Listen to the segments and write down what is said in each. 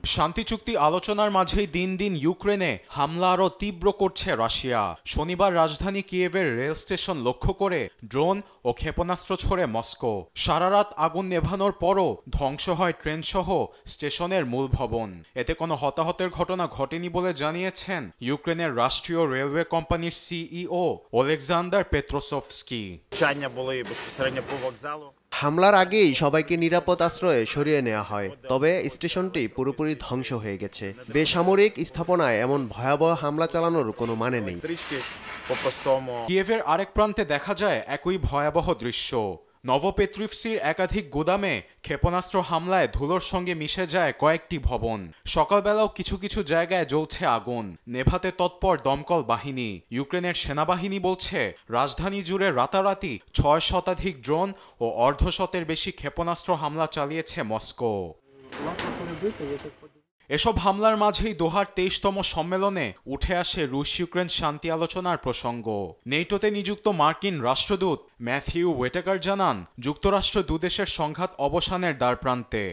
শান্তি চুক্তি আলোচনার মাঝেই দিন দিন ইউক্রেনে হামলা আরও তীব্র করছে রাশিয়া। শনিবার রাজধানী কিয়েভের রেল স্টেশন লক্ষ্য করে ড্রোন ও ক্ষেপণাস্ত্র ছোড়ে মস্কো। সারা রাত আগুন নেভানোর পরও ধ্বংস হয় ট্রেনসহ স্টেশনের মূল ভবন। এতে কোনো হতাহতের ঘটনা ঘটেনি বলে জানিয়েছেন ইউক্রেনের রাষ্ট্রীয় রেলওয়ে কোম্পানির সিইও ওলেকজান্ডার পেট্রোসভস্কি। হামলার আগেই সবাইকে নিরাপদ আশ্রয়ে সরিয়ে নেওয়া হয়, তবে স্টেশনটি পুরোপুরি ধ্বংস হয়ে গেছে। বেসামরিক স্থাপনায় এমন ভয়াবহ হামলা চালানোর কোনো মানে নেই। কিয়েভের আরেক প্রান্তে দেখা যায় একই ভয়াবহ দৃশ্য। নভোপেট্রিভসির একাধিক গুদামে ক্ষেপণাস্ত্র হামলায় ধুলোর সঙ্গে মিশে যায় কয়েকটি ভবন। সকালবেলাও কিছু কিছু জায়গায় জ্বলছে আগুন, নেভাতে তৎপর দমকল বাহিনী। ইউক্রেনের সেনাবাহিনী বলছে রাজধানী জুড়ে রাতারাতি ৬ শতাধিক ড্রোন ও অর্ধশতের বেশি ক্ষেপণাস্ত্র হামলা চালিয়েছে মস্কো। এসব হামলার মাঝেই দোহার ২৩তম সম্মেলনে উঠে আসে রুশ ইউক্রেন শান্তি আলোচনার প্রসঙ্গ। নেটোতে নিযুক্ত মার্কিন রাষ্ট্রদূত ম্যাথিউ ওয়েটেকার জানান, যুক্তরাষ্ট্র দুদেশের সংঘাত অবসানের দ্বারপ্রান্তে।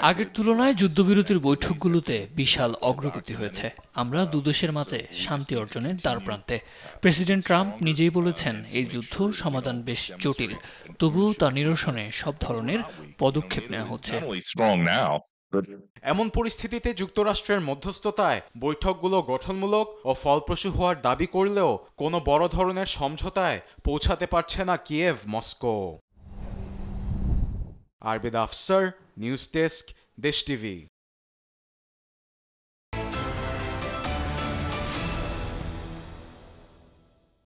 আগের তুলনায় যুদ্ধবিরতির বৈঠকগুলোতে বিশাল অগ্রগতি হয়েছে। আমরা দুদেশের মাঝে শান্তি অর্জনের দ্বারপ্রান্তে। প্রেসিডেন্ট ট্রাম্প নিজেই বলেছেন এই যুদ্ধ সমাধান বেশ জটিল, তবুও তা নিরসনে সব ধরনের পদক্ষেপ নেওয়া হচ্ছে। এমন পরিস্থিতিতে যুক্তরাষ্ট্রের মধ্যস্থতায় বৈঠকগুলো গঠনমূলক ও ফলপ্রসূ হওয়ার দাবি করলেও কোনো বড় ধরনের সমঝোতায় পৌঁছাতে পারছে না Kyiv Moscow. Arbid Afsar, news desk, Desh TV.